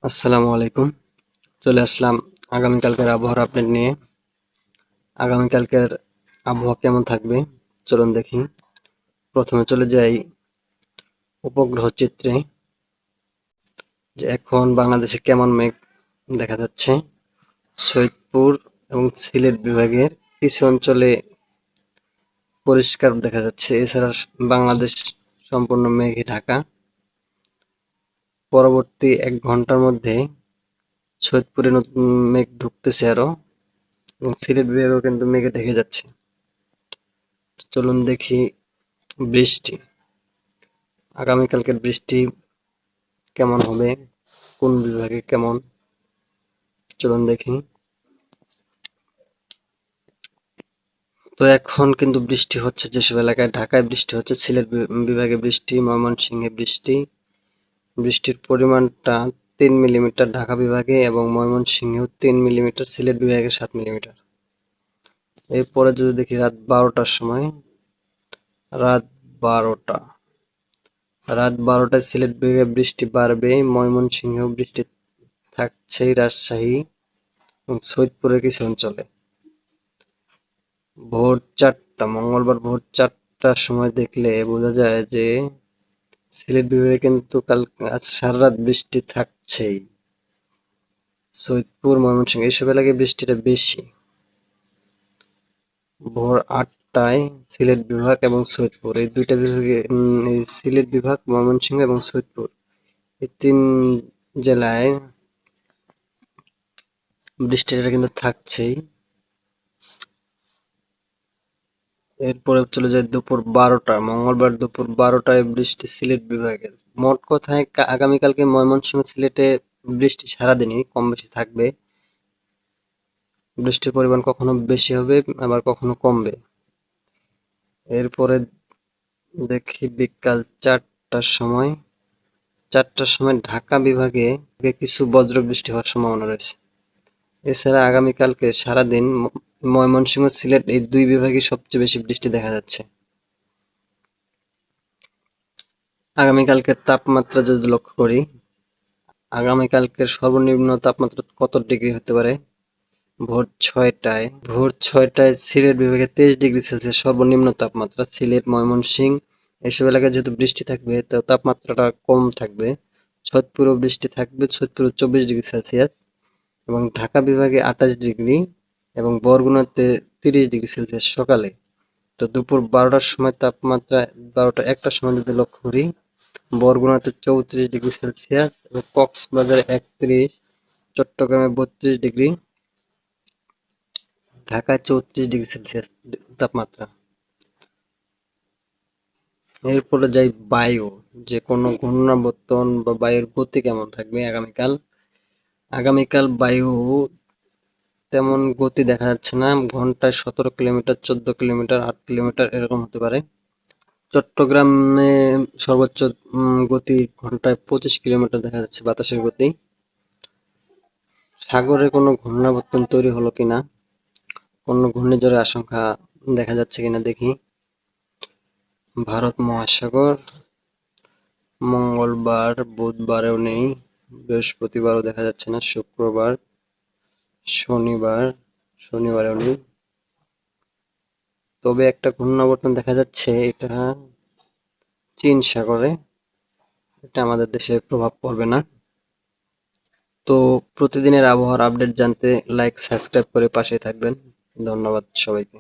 আসসালামু আলাইকুম। চলে আসলাম আগামীকালকের আবহাওয়ার আপডেট নিয়ে। আগামীকালকের আবহাওয়া কেমন থাকবে চলুন দেখি। প্রথমে চলে যাই উপগ্রহ চিত্রে, যে এখন বাংলাদেশে কেমন মেঘ দেখা যাচ্ছে। সৈয়দপুর এবং সিলেট বিভাগের কিছু অঞ্চলে পরিষ্কার দেখা যাচ্ছে, এছাড়া বাংলাদেশ সম্পূর্ণ মেঘে ঢাকা। পরবর্তী 1 ঘন্টার মধ্যে সৈয়দপুরে নতুন মেঘ ঢুকতেছে আরো, এবং সিলেট বিভাগও কিন্তু মেঘে ঢেকে যাচ্ছে। চলুন দেখি বৃষ্টি। আগামীকালকের বৃষ্টি কেমন হবে, কোন বিভাগে কেমন, চলুন দেখি। তো এখন কিন্তু বৃষ্টি হচ্ছে যেসব এলাকায়, ঢাকায় বৃষ্টি হচ্ছে, সিলেট বিভাগে বৃষ্টি, ময়মনসিংহে বৃষ্টি। বৃষ্টির পরিমাণটা 3 মিলিমিটার ঢাকা বিভাগে, এবং ময়মনসিংহেও 3 মিলিমিটার, সিলেট বিভাগে 7 মিলিমিটার। এরপরে যদি দেখি রাত 12টার সময়, রাত 12টা রাত 12টায় সিলেট বিভাগে বৃষ্টি বাড়বে, ময়মনসিংহেও বৃষ্টি থাকছেই, রাজশাহী এবং সৈয়দপুরের কিছু অঞ্চলে। মঙ্গলবার ভোর 4টার সময় দেখলে বোঝা যায় যে সিলেট বিভাগে কিন্তু কাল আজ সারা রাত বৃষ্টি থাকছেই। সৈয়দপুর, ময়মনসিংহ এইসব এলাকায় বৃষ্টিটা বেশি। ভোর 8টায় সিলেট বিভাগ এবং সৈয়দপুর, এই দুইটা বিভাগে এই সিলেট বিভাগ, ময়মনসিংহ এবং সৈয়দপুর, এই 3 জেলায় বৃষ্টিটা কিন্তু থাকছেই। এরপরে চলে যায় দুপুর 12টা, মঙ্গলবার দুপুর 12টায় বৃষ্টি সিলেট বিভাগের। মোট কথায় আগামীকালকে ময়মনসিংহ, সিলেটে বৃষ্টি সারাদিনই কম বেশি থাকবে। বৃষ্টির পরিমাণ কখনো বেশি হবে, আবার কখনো কমবে। এরপরে দেখি বিকাল 4টার সময় ঢাকা বিভাগে কিছু বজ্র বৃষ্টি হওয়ার সম্ভাবনা রয়েছে। এছাড়া আগামীকালকে সারাদিন ময়মনসিংহ, সিলেট এই দুই বিভাগে সবচেয়ে বেশি বৃষ্টি দেখা যাচ্ছে। আগামীকালকের তাপমাত্রা যদি লক্ষ্য করি, আগামীকালকের সর্বনিম্ন তাপমাত্রা কত ডিগ্রি হতে পারে? ভোর ছয়টায় সিলেট বিভাগে 23 ডিগ্রি সেলসিয়াস সর্বনিম্ন তাপমাত্রা। সিলেট, ময়মনসিংহ এসব এলাকায় যেহেতু বৃষ্টি থাকবে, তো তাপমাত্রাটা কম থাকবে। সৈয়দপুরেও বৃষ্টি থাকবে, সৈয়দপুরে 24 ডিগ্রি সেলসিয়াস, এবং ঢাকা বিভাগে 28 ডিগ্রি, এবং বরগুনাতে 30 ডিগ্রি সেলসিয়াস সকালে। তো দুপুর 12টার সময় তাপমাত্রা, 12টা 1টার সময় যদি লক্ষ্য করি, বরগুনাতে 34 ডিগ্রি সেলসিয়াস, এবং কক্সবাজারে 31, চট্টগ্রামে 32 ডিগ্রি, ঢাকায় 34 ডিগ্রি সেলসিয়াস তাপমাত্রা। এরপরে যাই বায়ু, যে কোনো ঘূর্ণাবর্তন বা বায়ুর গতি কেমন থাকবে আগামীকাল। আগামীকাল বায়ু তেমন গতি দেখা যাচ্ছে না, ঘন্টায় 17 কিলোমিটার, 14 কিলোমিটার, 8 কিলোমিটার এরকম হতে পারে। চট্টগ্রামে সর্বোচ্চ গতি ঘন্টায় 25 কিলোমিটার দেখা যাচ্ছে বাতাসের গতি। সাগরে কোনো ঘূর্ণাবর্তন তৈরি হলো কিনা, কোনো ঘূর্ণিঝড়ের আশঙ্কা দেখা যাচ্ছে কিনা দেখি। ভারত মহাসাগর মঙ্গলবার, বুধবারেও নেই, বৃহস্পতিবারও দেখা যাচ্ছে না, শুক্রবার, শনিবারেও নেই। তবে একটা ঘূর্ণাবর্তন দেখা যাচ্ছে, এটা চীন সাগরে, এটা আমাদের দেশে প্রভাব পড়বে না। তো প্রতিদিনের আবহাওয়ার আপডেট জানতে লাইক, সাবস্ক্রাইব করে পাশে থাকবেন। ধন্যবাদ সবাইকে।